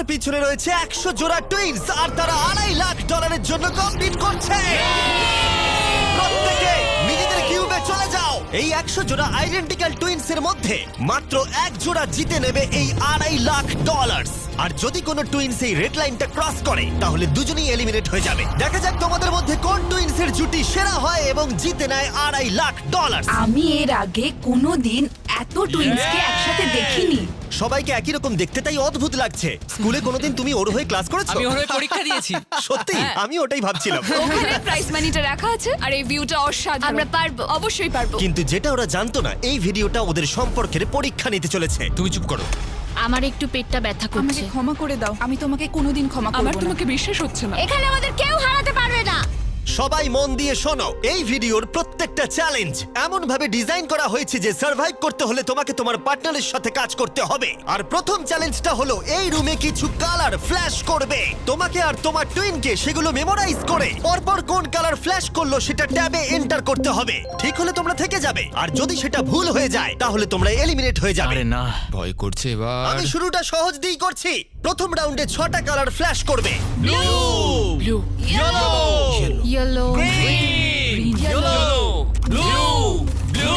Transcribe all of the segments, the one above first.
আমার পিছনে রয়েছে 100 জোড়া টুইনস আর তারা $2.5 লাখ জন্য কম্পিট করছে। প্রত্যেকে নিজেদের কিউবে চলে যাও। এই 100 জোড়া আইডেন্টিক্যাল টুইনস এর মধ্যে মাত্র এক জোড়া জিতে নেবে এই $2.5 লাখ। আর যদি কোনো টুইনস এই রেড লাইনটা ক্রস করে তাহলে দুজনেই এলিমিনেট হয়ে যাবে। দেখা যাক তোমাদের মধ্যে কোন টুইনস এর জুটি সেরা হয় এবং জিতে নেয় $2.5 লাখ। আমি এর আগে কোনোদিন এত টুইন্সকে একসাথে দেখিনি। সবাইকে একই রকম দেখতে, তাই অদ্ভুত লাগছে। স্কুলে কোনোদিন তুমি ওর হয়ে ক্লাস করেছো? আমি ওর হয়ে পরীক্ষা দিয়েছি। সত্যি? আমি ওটাই ভাবছিলাম। ওখানে প্রাইস মানিটা রাখা আছে আর এই ভিউটা অসাধারণ। আমরা পারবো, অবশ্যই পারবো। কিন্তু যেটা ওরা জানতো না, এই ভিডিওটা ওদের সম্পর্কের পরীক্ষা নিতে চলেছে। তুমি চুপ করো। আমার একটু পেটটা ব্যথা আমাকে করছে। ক্ষমা করে দাও, আমি তোমাকে কোনোদিন ক্ষমা করব আমার না। তোমাকে বিশ্বাস হচ্ছে না। এখানে আমাদের কেউ হারাতে পারবে না। সবাই মন দিয়ে শোনো, এই ভিডিওর প্রত্যেকটা চ্যালেঞ্জ এমন ভাবে ডিজাইন করা হয়েছে যে সার্ভাইভ করতে হলে তোমাকে তোমার পার্টনারের সাথে কাজ করতে হবে। আর প্রথম চ্যালেঞ্জটা হলো এই রুমে কিছু কালার ফ্ল্যাশ করবে। তোমাকে আর তোমার টুইনকে সেগুলো মেমোরাইজ করে পরপর কোন কালার ফ্ল্যাশ করলো সেটা ট্যাবে এন্টার করতে হবে। ঠিক হলে তোমরা থেকে যাবে, আর যদি সেটা ভুল হয়ে যায় তাহলে তোমরা এলিমিনেট হয়ে যাবে। আরে না, ভয় করছে এবার। আমি শুরুটা সহজ দিয়েই করছি। প্রথম রাউন্ডে 6টা কালার ফ্ল্যাশ করবে। Blue, yellow, yellow, yellow, blue, blue.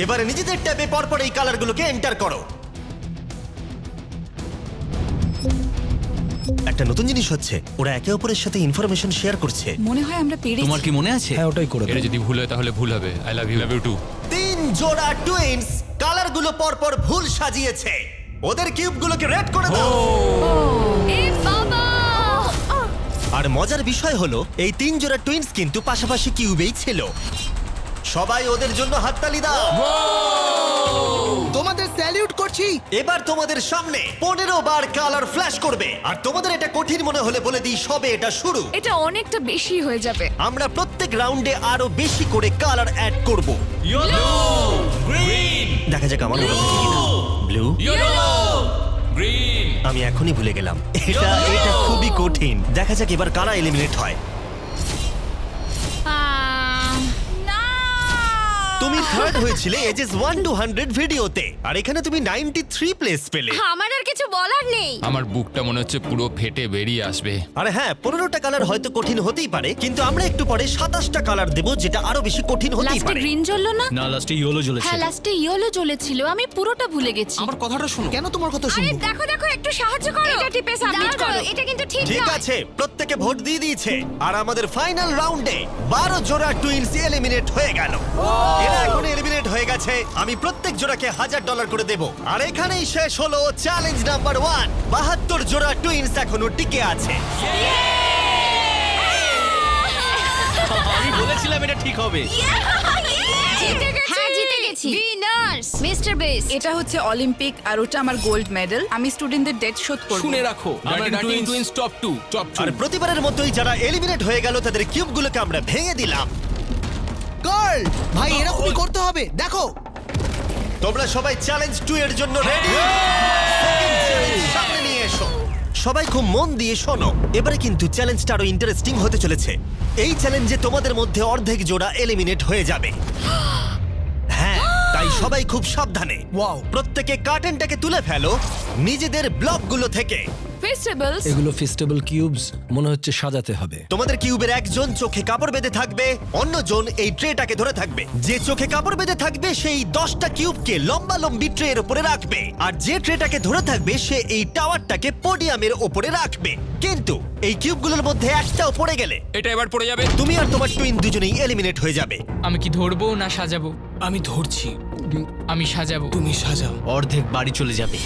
এবারে নিজেদের ট্যাবে পরপর এই কালারগুলোকে এন্টার করো। একটা নতুন জিনিস হচ্ছে, ওরা একে অপরের সাথে ইনফরমেশন শেয়ার করছে। মনে হয় আমরা পেরেছি। তোমার কি মনে আছে? হ্যাঁ, ওটাই করে দাও। এটা যদি ভুল হয় তাহলে ভুল হবে। I love you, love you too. 3 জোড়া টুইনস কালারগুলো পরপর ভুল সাজিয়েছে। ওদের কিউবগুলোকে রেড করে দাও। এ বাবা! আর মজার বিষয় হলো এই 3 জোড়া টুইনস কিন্তু পাশাপাশি কিউবেই ছিল। সবাই ওদের জন্য হাততালি দাও। তোমাদের স্যালিউট করছি। এবার তোমাদের সামনে 15 বার কালার ফ্ল্যাশ করবে। আর তোমাদের এটা কঠিন মনে হলে বলে দিই, সবে এটা শুরু। এটা অনেকটা বেশি হয়ে যাবে। আমরা প্রত্যেক রাউন্ডে আরো বেশি করে কালার অ্যাড করব। ইয়েলো, গ্রিন, দেখা যাক আমার মনে হচ্ছে কিনা। Blue, yellow, green. আমি এখনই ভুলে গেলাম। এটা খুবই কঠিন। দেখা যাক এবার কারা এলিমিনেট হয়। তুমি থার্ড হয়েছিলে এজেস 1 to 100 ভিডিওতে, আর এখানে তুমি 93 প্লেস পেলে। আমার আর কিছু বলার নেই। আমার বুকটা মনে হচ্ছে পুরো ফেটে বেরিয়ে আসবে। আরে হ্যাঁ, 15টা কালার হয়তো কঠিন হতেই পারে, কিন্তু আমরা একটু পরে 27টা কালার দেব, যেটা আরো বেশি কঠিন হতেই লাস্টে পারে। গ্রিন জ্বললো না? না, লাস্টে ইয়েলো জ্বলেছে। হ্যাঁ, লাস্টে ইয়েলো জ্বলেছিল। আমি পুরোটা ভুলে গেছি। আমার কথাটা শোনো। কেন তোমার কথা আরে শুনবো? দেখো দেখো, একটু সাহায্য করো। এটা টিপে সাবমিট করো। এটা কিন্তু ঠিক ঠিক নয়। আছে, প্রত্যেকে ভোট দিয়ে দিয়েছে, আর আমাদের ফাইনাল রাউন্ডে 12 জোড়া টুইনস এলিমিনেট হয়ে গেল। এরা এখন এলিমিনেট হয়ে গেছে। আমি প্রত্যেক জোড়াকে $1000 করে দেব। আর এখানেই শেষ হলো চ্যালেঞ্জ নাম্বার 1। 72 জোড়া টুইনস এখনো টিকে আছে। আমি বলেছিলাম এটা ঠিক হবে। জিতে গেছি। হ্যাঁ, জিতে গেছি। Winners mister base. এটা হচ্ছে অলিম্পিক আর ওটা আমার গোল্ড মেডেল। আমি স্টুডেন্টদের ডেট শোধ করব। শুনে রাখো, আমরা টুইন্স টপ 2, টপ 2। আর প্রতিবারের মতোই যারা এলিমিনেট হয়ে গেল তাদের কিউবগুলোকে আমরা ভেঙে দিলাম। গার্ল, ভাই এরকমই করতে হবে। দেখো, তোমরা সবাই চ্যালেঞ্জ 2 এর জন্য রেডি? সেকেন্ড চ্যালেঞ্জ সামনে নিয়ে এসো। সবাই খুব মন দিয়ে শোনো, এবারে কিন্তু চ্যালেঞ্জটা আরো ইন্টারেস্টিং হতে চলেছে। এই চ্যালেঞ্জে তোমাদের মধ্যে অর্ধেক জোড়া এলিমিনেট হয়ে যাবে। হ্যাঁ, তাই সবাই খুব সাবধানে। Wow. প্রত্যেকে কার্টেনটাকে তুলে ফেলো নিজেদের ব্লকগুলো থেকে। ফেস্টিভ্যালস। এগুলো ফেস্টিভ্যাল কিউবস, মনে হচ্ছে সাজাতে হবে। তোমাদের কিউবের একজন চোখে কাপড় বেঁধে থাকবে, অন্যজন এই ট্রেটাকে ধরে থাকবে। যে চোখে কাপড় বেঁধে থাকবে সেই 10টা কিউবকে লম্বা লম্বি ট্রের উপরে রাখবে, আর যে ট্রেটাকে ধরে থাকবে সে এই টাওয়ারটাকে পোডিয়ামের উপরে রাখবে। কিন্তু এই কিউবগুলোর মধ্যে একটাও পড়ে গেলে এটা এবার পড়ে যাবে। তুমি আর তোমার টুইন দুজনেই এলিমিনেট হয়ে যাবে। আমি কি ধরবো না সাজাবো? আমি ধরছি, আমি সাজাবো। তুমি সাজাও। অর্ধেক বাড়ি চলে যাবে।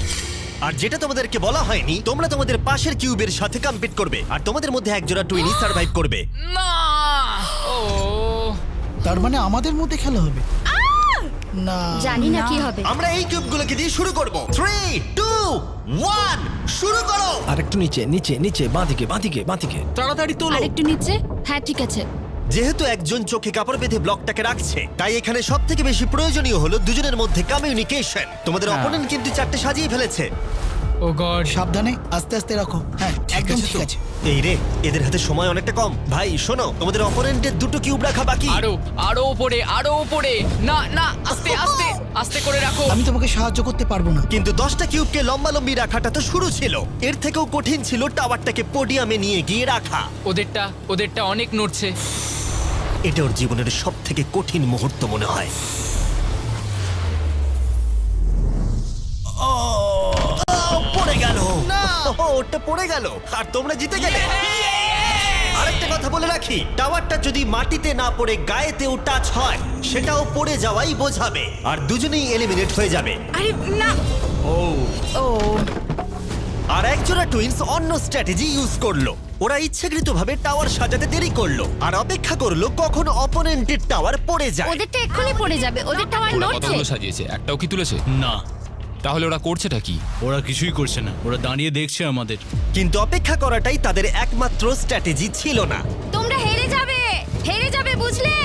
আর যেটা তোমাদেরকে বলা হয়নি, তোমরা তোমাদের পাশের কিউবের সাথে কম্পিট করবে, আর তোমাদের মধ্যে একজোড়া টুইনই সার্ভাইভ করবে। না! ও তার মানে আমাদের মধ্যে খেলা হবে? না, জানি না কি হবে। আমরা এই কিউবগুলোকে দিয়ে শুরু করব। 3, 2, 1 শুরু করো। আর একটু নিচে নিচে নিচে, বাঁদিকে বাঁদিকে বাঁদিকে। তাড়াতাড়ি তোলো। আরেকটু নিচে। হ্যাঁ, ঠিক আছে। যেহেতু একজন চোখে কাপড় বেঁধে ব্লকটাকে রাখছে, তাই এখানে সব থেকে বেশি প্রয়োজনীয় হলো দুজনের মধ্যে কমিউনিকেশন। তোমাদের অপোনেন্ট কিন্তু 4টে সাজিয়ে ফেলেছে। ও গড সাবধানে, আস্তে আস্তে রাখো। হ্যাঁ, একদম ঠিক আছে। এই রে, এদের হাতে সময় অনেকটা কম। ভাই শোনো, তোমাদের অপোনেন্টের 2টো কিউব রাখা বাকি। আরো উপরে না না আস্তে আস্তে আস্তে করে রাখো। আমি তোমাকে সাহায্য করতে পারবো না। কিন্তু 10টা কিউবকে লম্বালম্বি রাখাটা তো শুরু ছিল, এর থেকেও কঠিন ছিল টাওয়ারটাকে পোডিয়ামে নিয়ে গিয়ে রাখা। ওদেরটা অনেক নড়ছে। এটা ওর জীবনের সব থেকে কঠিন মুহূর্ত মনে হয়। পড়ে গেল। ওটা পড়ে গেল আর তোমরা জিতে গেলে। আরেকটা কথা বলে রাখি, টাওয়ারটা যদি মাটিতে না পড়ে গায়েতেও টাচ হয় সেটাও পড়ে যাওয়াই বোঝাবে, আর দুজনেই এলিমিনেট হয়ে যাবে। আরে না। ও আর একজোড়া টুইন্স অন্য স্ট্র্যাটেজি ইউজ করলো। ওরা ইচ্ছাকৃতভাবে টাওয়ার সাজাতে দেরি করলো আর অপেক্ষা করলো কখন অপোনেন্টের টাওয়ার পড়ে যায়। ওদেরটা এক্ষুনি পড়ে যাবে, ওদের টাওয়ার ওরা নড়ছে। কতগুলো সাজিয়েছে, একটাও কি তুলেছে? না, তাহলে ওরা করছেটা কি? ওরা কিছুই করছে না, ওরা দাঁড়িয়ে দেখছে আমাদের। কিন্তু অপেক্ষা করাটাই তাদের একমাত্র স্ট্র্যাটেজি ছিল না। তোমরা হেরে যাবে বুঝলে?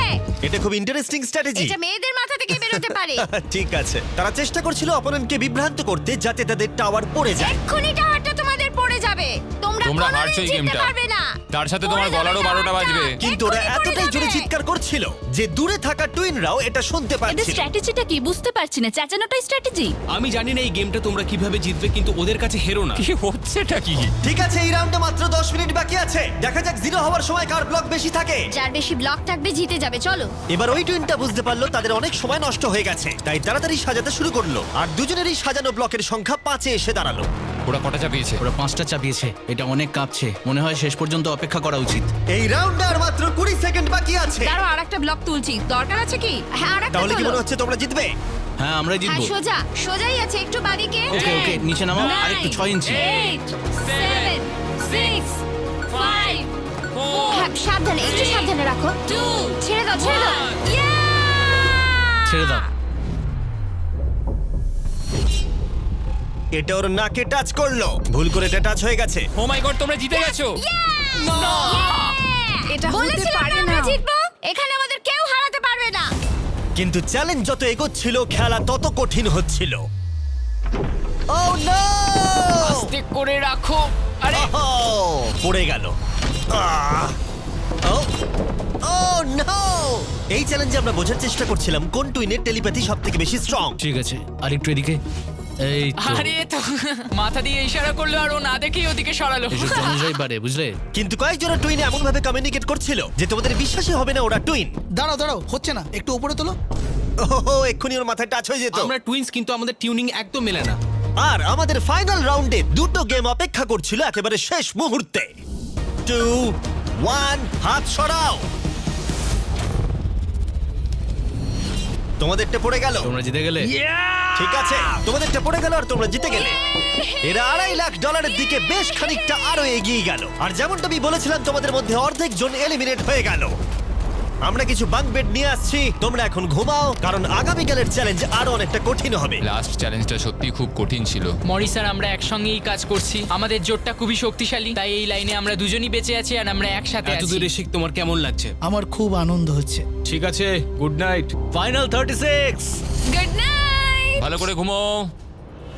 এটা খুব ইন্টারেস্টিং স্ট্র্যাটেজি। এটা মেয়েদের মাথা থেকে বেরোতে পারে। ঠিক আছে, তারা চেষ্টা করছিল অপোনেন্টকে বিভ্রান্ত করতে যাতে তাদের টাওয়ার পড়ে যায়। এক্ষুনি টাওয়ারটা তোমাদের পড়ে যাবে। তোমরা তোমরা কোনোদিন হারছো এই জিততে গেমটা। পারবে না। তার সাথে তোমার পড়ে যাবে গলারও 12টা টাওয়ারটা। বাজবে। কিন্তু ওরা এক্ষুনি পড়ে এতটাই জোরে যাবে। চিৎকার করছিল যে দূরে থাকা টুইনরাও এটা শুনতে এদের পাচ্ছিল। স্ট্র্যাটেজিটা কি বুঝতে পারছি না, চেঁচানোটাই স্ট্র্যাটেজি। আমি জানি না এই গেমটা তোমরা কিভাবে জিতবে, কিন্তু ওদের কাছে হেরো না। কি হচ্ছেটা কি? ঠিক আছে, এই রাউন্ডে মাত্র 10 মিনিট বাকি আছে। দেখা যাক জিরো হওয়ার সময় কার ব্লক বেশি থাকে। যার বেশি ব্লক থাকবে জিতে যাবে। চলো। এবার ওই টুইনটা বুঝতে পারলো তাদের অনেক সময় নষ্ট হয়ে গেছে, তাই তাড়াতাড়ি সাজাতে শুরু করলো। আর দুজনেরই সাজানো ব্লকের সংখ্যা 5-এ এসে দাঁড়ালো। ওরা কটা চাপিয়েছে? ওরা 5টা চাপিয়েছে, এটা অনেক কাঁপছে। মনে হয় শেষ পর্যন্ত অপেক্ষা করা উচিত। এই রাউন্ডে আর মাত্র 20 সেকেন্ড বাকি আছে। দাঁড়াও, আরেকটা ব্লক তুলছি, দরকার আছে কি? হ্যাঁ, আরেকটা তাহলে কি তোলো। মনে হচ্ছে তোমরা জিতবে? হ্যাঁ, আমরা হ্যাঁ, জিতবো। সোজাই আছে, একটু বাদিকে। ওকে ওকে, নিচে নামাও, আরেকটু 6 ইঞ্চি। 8 7 6 5 হ্যাঁ, সাবধানে, একটু সাবধানে রাখো। 2 ছেড়ে দাও। ছেড়ে দাও। এটা ওর নাকে টাচ করলো, ভুল করে এটা টাচ হয়ে গেছে। ও মাই গড, তোমরা জিতে গেছো। এটা হতে বলেছিলাম পারে আমরা না। জিতবো। এখানে আমাদের কেউ হারাতে পারবে না। কিন্তু চ্যালেঞ্জ যত এগোচ্ছিল খেলা তত কঠিন হচ্ছিল। ও নো! আস্তে করে রাখো। আরে পড়ে গেল। নো! এই চ্যালেঞ্জে আমরা বোঝার চেষ্টা করছিলাম কোন টুইনের টেলিপ্যাথি সবথেকে বেশি স্ট্রং। ঠিক আছে, আরেকটু এদিকে। এই তো। আরে তো মাথা দিয়ে ইশারা করলো আর ও না দেখেই ওদিকে সরালো। এসব জানা যায় পারে, বুঝলে? কিন্তু কয়েকজনের টুইন এমন ভাবে কমিউনিকেট করছিল যে তোমাদের বিশ্বাসই হবে না ওরা টুইন। দাঁড়াও, হচ্ছে না, একটু উপরে তোলো। ওহো, এক্ষুনি ওর মাথায় টাচ হয়ে যেত। আমরা টুইনস, কিন্তু আমাদের টিউনিং একদম মেলে না। আর আমাদের ফাইনাল রাউন্ডে 2টো গেম অপেক্ষা করছিল একেবারে শেষ মুহূর্তে। 2 1 হাত সরাও। তোমাদেরটা পড়ে গেল। তোমরা জিতে গেলে। ঠিক আছে, তোমাদেরটা পড়ে গেল আর তোমরা জিতে গেলে। এরা $2.5 লাখ দিকে বেশ খানিকটা আরো এগিয়ে গেল। আর যেমনটা আমি বলেছিলাম, তোমাদের মধ্যে অর্ধেক জন এলিমিনেট হয়ে গেল। আমরা কিছু বাঙ্ক বেড নিয়ে আসছি, তোমরা এখন ঘুমাও, কারণ আগামীকালের চ্যালেঞ্জ আরো অনেকটা কঠিন হবে। লাস্ট চ্যালেঞ্জটা সত্যি খুব কঠিন ছিল। মরিস আর আমরা একসঙ্গেই কাজ করছি, আমাদের জোটটা খুবই শক্তিশালী, তাই এই লাইনে আমরা দুজনই বেঁচে আছি আর আমরা একসাথে এত আছি। দূরে শিখ, তোমার কেমন লাগছে? আমার খুব আনন্দ হচ্ছে। ঠিক আছে, good night. Final 36। Good night. ভালো করে ঘুমো।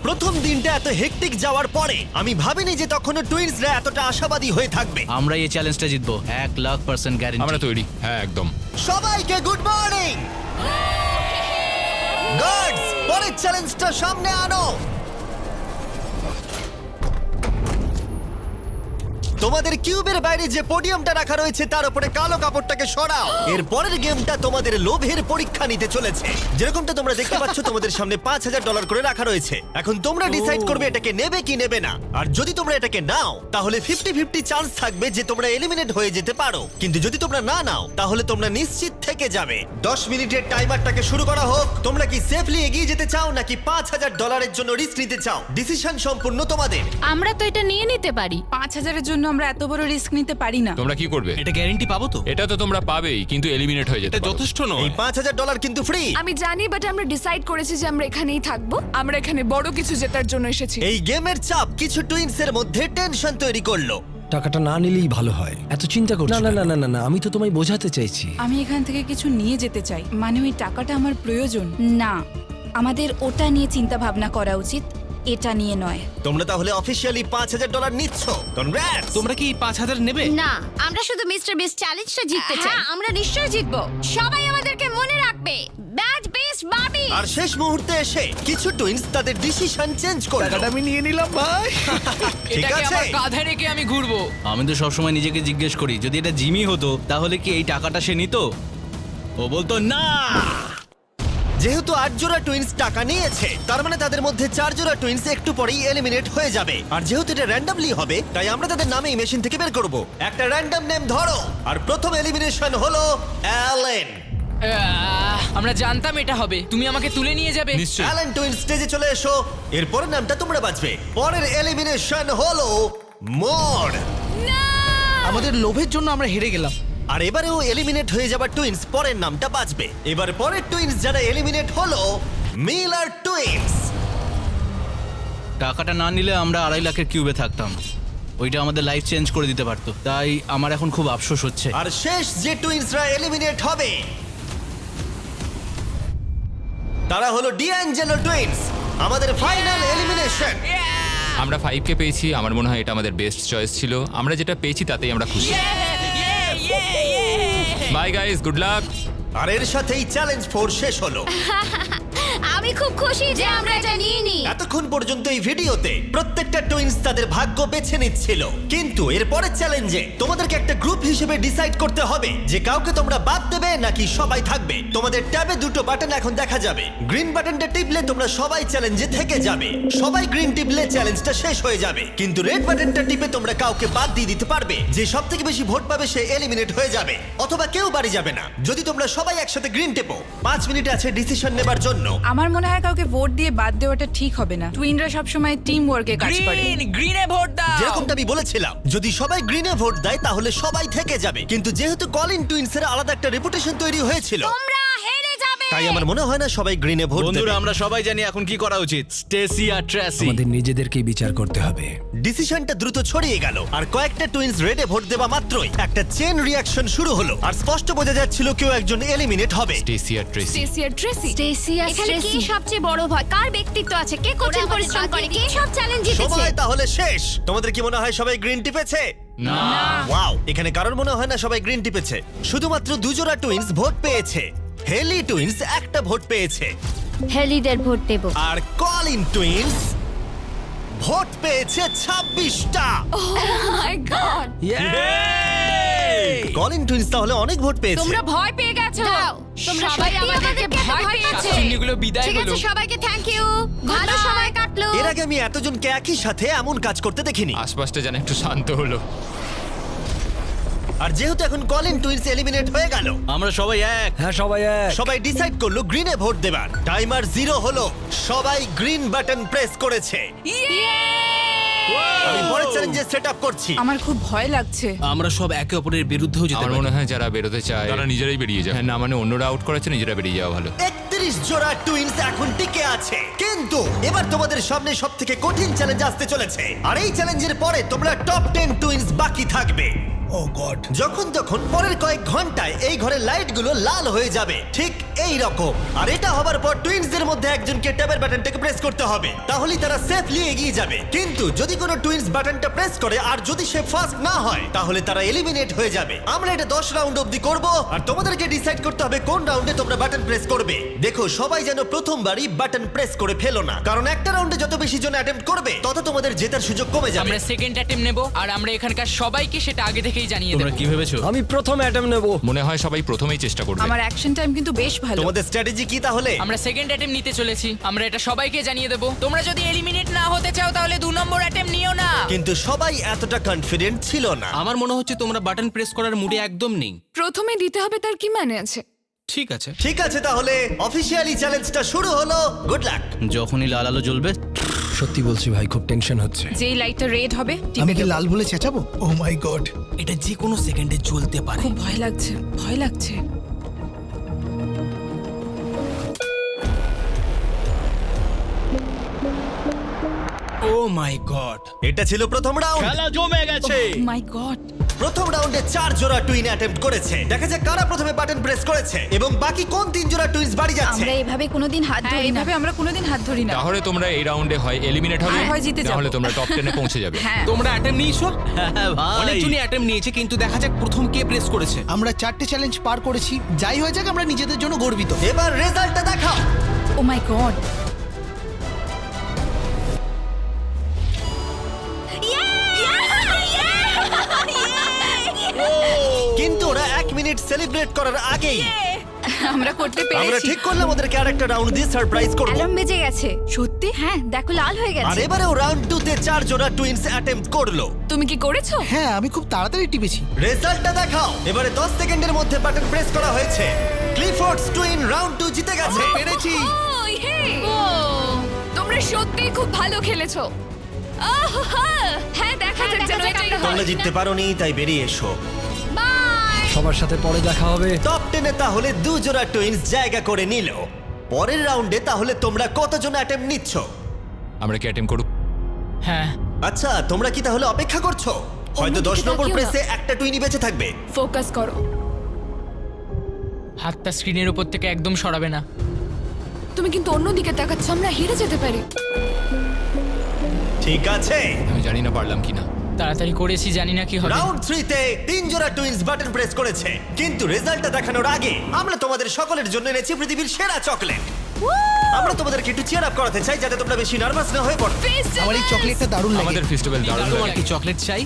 প্রথম দিনটা এত হেক্টিক যাওয়ার পরে আমি ভাবিনি যে তখনও টুইনসরা এতটা আশাবাদী হয়ে থাকবে। আমরা এই চ্যালেঞ্জটা জিতবো, 1,00,000% গ্যারান্টি। আমরা তৈরি। হ্যাঁ, একদম। সবাইকে গুড মর্নিং। গার্ডস, পরের চ্যালেঞ্জটা সামনে আনো। তোমাদের কিউবের বাইরে যে পোডিয়ামটা রাখা রয়েছে তার উপরে কালো কাপড়টাকে সরাও। এর পরের গেমটা তোমাদের লোভের পরীক্ষা নিতে চলেছে। যেরকমটা তোমরা দেখতে পাচ্ছ, তোমাদের সামনে $5,000 করে রাখা রয়েছে। এখন তোমরা ডিসাইড করবে এটাকে নেবে কি নেবে না। আর যদি তোমরা এটাকে নাও তাহলে 50-50 চান্স থাকবে যে তোমরা এলিমিনেট হয়ে যেতে পারো। কিন্তু যদি তোমরা না নাও তাহলে তোমরা নিশ্চিত থেকে যাবে। 10 মিনিটের টাইমারটাকে শুরু করা হোক। তোমরা কি সেফলি এগিয়ে যেতে চাও নাকি $5,000 জন্য রিস্ক নিতে চাও? ডিসিশন সম্পূর্ণ তোমাদের। আমরা তো এটা নিয়ে নিতে পারি। 5,000-এর জন্য আমরা এত বড় রিস্ক নিতে পারি না। তোমরা কি করবে? এটা গ্যারান্টি পাবো তো? এটা তো তোমরা পাবেই, কিন্তু এলিমিনেট হয়ে যেতে এটা পারো। যথেষ্ট এই নয়। $5,000 কিন্তু ফ্রি। আমি জানি, বাট আমরা ডিসাইড করেছি যে আমরা এখানেই থাকবো। আমরা এখানে বড় কিছু জেতার জন্য এসেছি। এই গেমের চাপ কিছু টুইনসের মধ্যে টেনশন তৈরি করলো। টাকাটা না নিলেই ভালো হয়। এত চিন্তা করছো না? না না না না না, আমি তো তোমায় বোঝাতে চাইছি। আমি এখান থেকে কিছু নিয়ে যেতে চাই, মানে ওই টাকাটা আমার প্রয়োজন। না, আমাদের ওটা নিয়ে চিন্তা ভাবনা করা উচিত। এটা নিয়ে নয়। তোমরা তাহলে অফিসিয়ালি $5,000 নিচ্ছ। কনগ্রাটস। তোমরা কি 5,000 নেবে? না, আমরা শুধু মিস্টার বিস্ট চ্যালেঞ্জটা জিততে চাই। আমরা নিশ্চয়ই জিতবো। সবাই আমাদেরকে মনে রাখবে। ব্যাড বেস্ট বাবি। আর শেষ মুহূর্তে এসে কিছু টুইনস তাদের ডিসিশন চেঞ্জ করলো। টাকাটা আমি নিয়ে নিলাম ভাই। ঠিক এটাকে আছে। আমার কাঁধে রেখে আমি ঘুরবো। আমি তো সবসময় নিজেকে জিজ্ঞেস করি যদি এটা জিমি হতো তাহলে কি এই টাকাটা সে নিত? ও বলতো না। যেহেতু 8 জোড়া টুইনস টাকা নিয়েছে, তার মানে তাদের মধ্যে 4 জোড়া টুইনস একটু পরেই এলিমিনেট হয়ে যাবে। আর যেহেতু এটা র্যান্ডমলি হবে, তাই আমরা তাদের নামে এই মেশিন থেকে বের করব। একটা র্যান্ডম নেম ধরো। আর প্রথম এলিমিনেশন হলো অ্যালেন। আমরা জানতাম এটা হবে। তুমি আমাকে তুলে নিয়ে যাবে। নিশ্চয়ই। অ্যালেন টুইনস স্টেজে চলে এসো। এরপরের নামটা তোমরা বাঁচবে। পরের এলিমিনেশন হলো মোর। আমাদের লোভের জন্য আমরা হেরে গেলাম। আর এবারেও এলিমিনেট হয়ে যাবার টুইনস পরের নামটা বাঁচবে। এবার পরের টুইনস যারা এলিমিনেট হলো মিলার টুইনস। টাকাটা না নিলে আমরা 2.5 লাখের কিউবে থাকতাম। ওইটা আমাদের লাইফ চেঞ্জ করে দিতে পারতো। তাই আমার এখন খুব আফসোস হচ্ছে। আর শেষ যে টুইনসরা এলিমিনেট হবে তারা হলো ডিঅ্যাঞ্জেলো টুইনস। আমাদের ফাইনাল এলিমিনেশন। আমরা 5কে পেয়েছি, আমার মনে হয় এটা আমাদের বেস্ট চয়েস ছিল। আমরা যেটা পেয়েছি তাতেই আমরা খুশি। Bye guys, good luck. আর এর সাথেই চ্যালেঞ্জ 4 শেষ হলো। আমি খুব খুশি যে আমরা এটা নিয়ে নিই। এতক্ষণ পর্যন্ত এই ভিডিওতে প্রত্যেকটা টুইনস তাদের ভাগ্য বেছে নিচ্ছিল, কিন্তু এর পরের চ্যালেঞ্জে তোমাদেরকে একটা গ্রুপ হিসেবে ডিসাইড করতে হবে যে কাউকে তোমরা বাদ দেবে নাকি সবাই থাকবে। তোমাদের ট্যাবে দুটো বাটন এখন দেখা যাবে। গ্রিন বাটনটা টিপলে তোমরা সবাই চ্যালেঞ্জে থেকে যাবে। সবাই গ্রিন টিপলে চ্যালেঞ্জটা শেষ হয়ে যাবে। কিন্তু রেড বাটনটা টিপে তোমরা কাউকে বাদ দিয়ে দিতে পারবে। যে সবথেকে বেশি ভোট পাবে সে এলিমিনেট হয়ে যাবে, অথবা কেউ বাড়ি যাবে না। যদি তোমরা সবাই একসাথে গ্রিন টেপো, 5 মিনিট আছে ডিসিশন নেবার জন্য। আমার মনে হয় কাউকে ভোট দিয়ে বাদ দেওয়াটা ঠিক হবে না। টুইনরা সবসময় টিম ওয়ার্কে কাজ করে। গ্রিনে ভোট দাও। যেরকমটা আমি বলেছিলাম, যদি সবাই গ্রিনে ভোট দেয় তাহলে সবাই থেকে যাবে। কিন্তু যেহেতু কলিন টুইনসের আলাদা একটা রেপুটেশন তৈরি হয়েছিল, তোমরা হেরে যাবে। তাই আমার মনে হয় না সবাই গ্রিনে ভোট বন্ধুরা, দেবে। আমরা সবাই জানি এখন কি করা উচিত। স্টেসি আর ট্রেসি। আমাদের নিজেদেরকেই বিচার করতে হবে। ডিসিশনটা দ্রুত ছড়িয়ে গেল, আর কয়েকটা টুইনস রেডে ভোট দেওয়া মাত্রই একটা চেন রিয়াকশন শুরু হলো। আর স্পষ্ট বোঝা যাচ্ছিল কেউ একজন এলিমিনেট হবে। স্টেসি আর ট্রেসি। স্টেসি আর ট্রেসি। স্টেসি আর এখানে কে সবচেয়ে বড় ভয়? কার ব্যক্তিত্ব আছে? কে কঠিন পরিশ্রম করে? কে সব চ্যালেঞ্জ জিতেছে? সময় তাহলে শেষ। তোমাদের কি মনে হয় সবাই গ্রিন টিপেছে? না। ওয়াও, এখানে কারোর মনে হয় না সবাই গ্রিন টিপেছে। শুধুমাত্র 2 জোড়া টুইনস ভোট পেয়েছে। হেলি টুইনস একটা ভোট পেয়েছে, হেলিদের ভোট দেব। আর কলিন টুইনস ভোট পেয়েছে 26টা। মাই গড। কলিন টুইনস তাহলে অনেক ভোট পেয়েছে। তোমরা ভয় পেয়ে গেছো। তোমরা সবাই সত্যি আমাদেরকে ভয় পেয়েছে। চিমনিগুলো বিদায় ঠিক হলো। আছে, সবাইকে থ্যাংক ইউ। ভালো সময় কাটলো। এর আগে আমি এতজনকে একই সাথে এমন কাজ করতে দেখিনি। আশপাশটা যেন একটু শান্ত হলো। আর যেহেতু এখন কলিন টুইনস এলিমিনেট হয়ে গেল, আমরা সবাই এক। হ্যাঁ, সবাই এক। সবাই ডিসাইড করলো গ্রিনে ভোট দেবার। টাইমার 0 হলো। সবাই গ্রিন বাটন প্রেস করেছে। আমি পরের চ্যালেঞ্জে সেটআপ করছি। আমার খুব ভয় লাগছে। আমরা সব একে অপরের বিরুদ্ধেও যেতে আমার পারি। মনে হয় যারা বেরোতে চায় তারা নিজেরাই বেরিয়ে যায়। হ্যাঁ, না মানে অন্যরা আউট করেছে, নিজেরা বেরিয়ে যাওয়া ভালো। 31 জোড়া টুইনস এখন টিকে আছে, কিন্তু এবার তোমাদের সামনে সবথেকে কঠিন চ্যালেঞ্জ আসতে চলেছে। আর এই চ্যালেঞ্জের পরে তোমরা টপ 10 টুইনস বাকি থাকবে। ও গড। যখন তখন পরের কয়েক ঘন্টায় এই ঘরের লাইটগুলো লাল হয়ে যাবে, ঠিক এই রকম। আর এটা হবার পর টুইনসদের মধ্যে একজনকে ট্যাবের বাটনটাকে প্রেস করতে হবে, তাহলেই তারা সেফলি এগিয়ে যাবে। কিন্তু যদি কোনো টুইনস বাটনটা প্রেস করে আর যদি সে ফার্স্ট না হয়, তাহলে তারা এলিমিনেট হয়ে যাবে। আমরা এটা 10 রাউন্ড অবধি করব, আর তোমাদেরকে ডিসাইড করতে হবে কোন রাউন্ডে তোমরা বাটন প্রেস করবে। দেখো, সবাই যেন প্রথমবারই বাটন প্রেস করে ফেলো না, কারণ একটা রাউন্ডে যত বেশি জন অ্যাটেম্প্ট করবে তত তোমাদের জেতার সুযোগ কমে যাবে। আমরা সেকেন্ড অ্যাটেম্প নেব, আর আমরা এখানকার সবাইকে সেটা আগে থেকেই জানিয়ে তোমরা দেব। কি ভেবেছো? আমি প্রথম অ্যাটেম্প নেব। মনে হয় সবাই প্রথমেই চেষ্টা করবে। আমার অ্যাকশন টাইম কিন্তু বেশ ভালো। তোমাদের স্ট্র্যাটেজি কি তাহলে? আমরা সেকেন্ড অ্যাটেম্প নিতে চলেছি। আমরা এটা সবাইকে জানিয়ে দেব। তোমরা যদি এলিমিনেট না হতে চাও তাহলে 2 নম্বর অ্যাটেম্প নিও না। কিন্তু সবাই এতটা কনফিডেন্ট ছিল না। আমার মনে হচ্ছে তোমরা বাটন প্রেস করার মুডে একদম নেই। প্রথমে দিতে হবে তার কি মানে আছে? ঠিক আছে। ঠিক আছে, তাহলে অফিসিয়ালি চ্যালেঞ্জটা শুরু হলো। Good luck. যখনই লাল আলো জ্বলবে সত্যি বলছি ভাই, খুব টেনশন হচ্ছে। যেই লাইটটা রেড হবে আমি টিপে কি দেবো। লাল বলে চেঁচাবো? ও মাই গড। এটা যে কোনো সেকেন্ডে জ্বলতে পারে। খুব ভয় লাগছে, ভয় লাগছে। ও মাই গড। এটা ছিল প্রথম রাউন্ড। খেলা জমে গেছে। মাই গড। প্রথম রাউন্ডে 4 জোড়া টুইন অ্যাটেম্প্ট করেছে। দেখা যাক কারা প্রথমে বাটন প্রেস করেছে এবং বাকি কোন 3 জোড়া টুইনস বাড়ি যাচ্ছে। আমরা এভাবে কোনোদিন হাত হ্যাঁ, ধরি না। এইভাবে আমরা কোনোদিন হাত ধরি না। তাহলে তোমরা এই রাউন্ডে হয় এলিমিনেট হবে হয় জিতে যাবো। তাহলে তোমরা টপ 10 এ পৌঁছে যাবে। হ্যাঁ তোমরা অ্যাটেম্প নিয়েছো? হ্যাঁ ভাই অনেকজনই অ্যাটেম্প নিয়েছে, কিন্তু দেখা যাক প্রথম কে প্রেস করেছে। আমরা 4টে চ্যালেঞ্জ পার করেছি, যাই হয়ে যাক আমরা নিজেদের জন্য গর্বিত। এবার রেজাল্টটা দেখাও। ও মাই গড। কিন্তু ওরা 1 মিনিট সেলিব্রেট করার আগেই আমরা করতে আমরা পেরেছি। ঠিক করলাম ওদেরকে আরেকটা রাউন্ড দিয়ে সারপ্রাইজ করব। অ্যালার্ম বেজে গেছে। সত্যি? হ্যাঁ, দেখো লাল হয়ে আর গেছে। এবারেও রাউন্ড 2 তে 4 জোড়া টুইনস অ্যাটেম্প্ট করলো। তুমি কি করেছো? হ্যাঁ, আমি খুব তাড়াতাড়ি টিপেছি। রেজাল্টটা দেখাও। এবারে 10 সেকেন্ডের মধ্যে বাটন প্রেস করা হয়েছে। ক্লিফোর্ডস টুইন রাউন্ড 2 জিতে গেছে। পেরেছি। ওই হে! তোমরা সত্যিই খুব ভালো খেলেছো। হ্যাঁ, দেখা যাক যেন এটাই হয়। তোমরা জিততে পারোনি, তাই বেরিয়ে এসো। বাই। সবার সাথে পরে দেখা হবে। টপ 10 এ তাহলে 2 জোড়া টুইনস জায়গা করে নিল। পরের রাউন্ডে তাহলে তোমরা কতজন অ্যাটেম্প্ট নিচ্ছ? আমরা কি অ্যাটেম্প করব? হ্যাঁ আচ্ছা, তোমরা কি তাহলে অপেক্ষা করছো? হয়তো 10 অন্যদিকে নম্বর তাকিও না। প্রেসে একটা টুইনই বেঁচে থাকবে। ফোকাস করো। হাতটা স্ক্রিনের উপর থেকে একদম সরাবে না। তুমি কিন্তু অন্যদিকে তাকাচ্ছ, আমরা হেরে যেতে পারি। ঠিক আছে। আমি জানি না পারলাম কিনা। তাড়াতাড়ি করেছি, জানি না কি হবে। রাউন্ড 3 তে 3 জোড়া টুইনস বাটন প্রেস করেছে, কিন্তু রেজাল্টটা দেখানোর আগে আমরা তোমাদের সকলের জন্য এনেছি পৃথিবীর সেরা চকলেট। আমরা তোমাদেরকে একটু চিয়ার আপ করাতে চাই যাতে তোমরা বেশি নার্ভাস না হয়ে পড়ো। আমার এই চকলেটটা দারুণ লাগে। আমাদের ফেস্টিভ্যাল দারুণ তোমার লাগে। কি চকলেট চাই?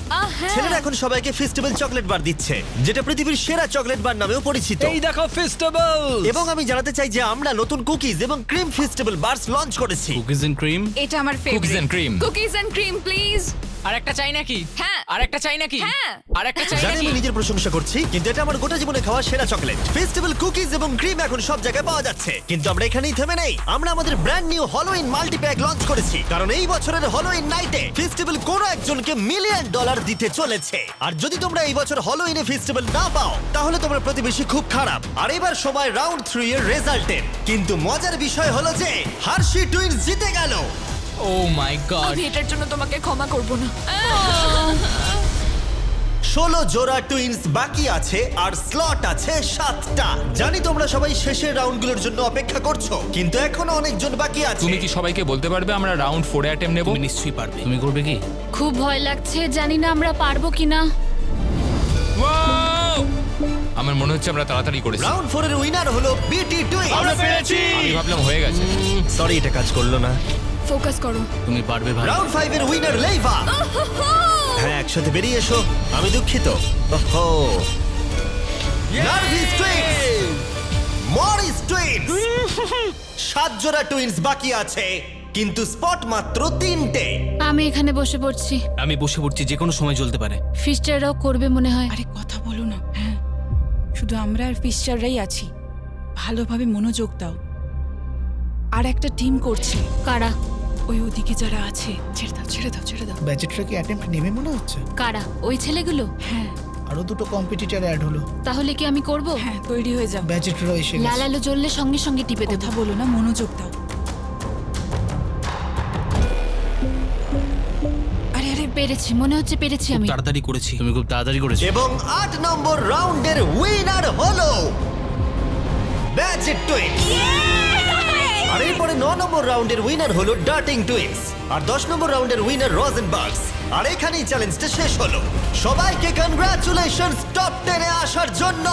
ছেলেরা এখন সবাইকে ফেস্টিভ্যাল চকলেট বার দিচ্ছে, যেটা পৃথিবীর সেরা চকলেট বার নামেও পরিচিত। এই দেখো ফেস্টিভ্যাল। এবং আমি জানাতে চাই যে আমরা নতুন কুকিজ এবং ক্রিম ফেস্টিভ্যাল বার্স লঞ্চ করেছি। Cookies and cream. এটা আমার cookies favourite. And cream. Cookies and cream please. আর একটা চাই নাকি? হ্যাঁ। আর একটা চাই নাকি? হ্যাঁ। আর একটা চাই জানি নাকি? আমি নিজের প্রশংসা করছি, কিন্তু এটা আমার গোটা জীবনে খাওয়া সেরা চকলেট। ফেস্টিভ্যাল কুকিজ এবং ক্রিম এখন সব জায়গায় পাওয়া যাচ্ছে, কিন্তু আমরা এখানেই থেমে নেই। আমরা আমাদের ব্র্যান্ড নিউ হলোউইন মাল্টিপ্যাক লঞ্চ করেছি, কারণ এই বছরের হলোউইন নাইটে ফেস্টিভ্যাল কোনো একজনকে $1 মিলিয়ন দিতে চলেছে। আর যদি তোমরা এই বছর হলোউইনে ফেস্টিভ্যাল না পাও, তাহলে তোমার প্রতিবেশী খুব খারাপ। আর এবার সময় রাউন্ড 3 এর রেজাল্টের। কিন্তু মজার বিষয় হলো যে হার্শি টুইনস জিতে গেল। ও মাই গড। আমি এটার জন্য তোমাকে ক্ষমা করব না। 16 জোড়া টুইনস বাকি আছে আর স্লট আছে 7টা। জানি তোমরা সবাই শেষের রাউন্ডগুলোর জন্য অপেক্ষা করছো, কিন্তু এখনো অনেকজন বাকি আছে। তুমি কি সবাইকে বলতে পারবে আমরা রাউন্ড 4 এ অ্যাটেম্প নেব? তুমি নিশ্চয়ই পারবে। তুমি করবে কি? খুব ভয় লাগছে, জানি না আমরা পারবো কিনা। আমার মনে হচ্ছে আমরা তাড়াতাড়ি করেছি। রাউন্ড 4 এর উইনার হলো বিটি টুইনস। আমরা পেরেছি। আমি ভাবলাম হয়ে গেছে। সরি, এটা কাজ করলো না। ফোকাস করো। তুমি পারবে ভাই। রাউন্ড 5 এর উইনার লেইভা। হ্যাঁ, একসাথে বেরিয়ে এসো। আমি দুঃখিত। ওহো, নার্ভিস টুইনস, মরিস টুইনস। 7 জোড়া টুইনস বাকি আছে, কিন্তু স্পট মাত্র 3টে। আমি এখানে বসে পড়ছি। আমি বসে পড়ছি, যে কোনো সময় চলতে পারে। ফিস্টাররাও করবে মনে হয়। আরে কথা বলো না। হ্যাঁ, শুধু আমরা আর ফিস্টাররাই আছি। ভালোভাবে মনোযোগ দাও। আর একটা টিম করছে। কারা? ওই ওদিকে যারা আছে। ছেড়ে দাও, ছেড়ে দাও, ছেড়ে দাও। ব্যাচেটরা কি অ্যাটেম্প্ট নেবে মনে হচ্ছে? কারা? ওই ছেলেগুলো? হ্যাঁ আরো দুটো কম্পিটিটর অ্যাড হলো। তাহলে কি আমি করব? হ্যাঁ, তৈরি হয়ে যাও। ব্যাচেটরা এসে গেছে। লাল আলো জ্বললে সঙ্গে সঙ্গে টিপে দেবো। কথা বলো না, মনোযোগ দাও। আরে আরে পেরেছি, মনে হচ্ছে পেরেছি আমি। তাড়াতাড়ি করেছি। তুমি খুব তাড়াতাড়ি করেছো। এবং 8 নম্বর রাউন্ডের উইনার হলো ব্যাচেট টুইনস। আর এরপরে 9 নম্বর রাউন্ডের উইনার হলো ডার্টিং টুইনস। আর 10 নম্বর রাউন্ডের উইনার রোজেনবার্গস। আর এখানেই চ্যালেঞ্জটা শেষ হলো। সবাইকে কনগ্রাচুলেশনস টপ 10 এ আসার জন্য।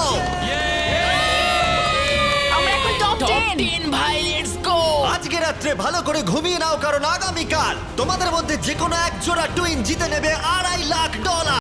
আমরা এখন টপ 10। ভাই, লেটস গো। আজকে রাত্রে ভালো করে ঘুমিয়ে নাও, কারণ আগামীকাল তোমাদের মধ্যে যে কোনো এক জোড়া টুইন জিতে নেবে $2.5 লাখ।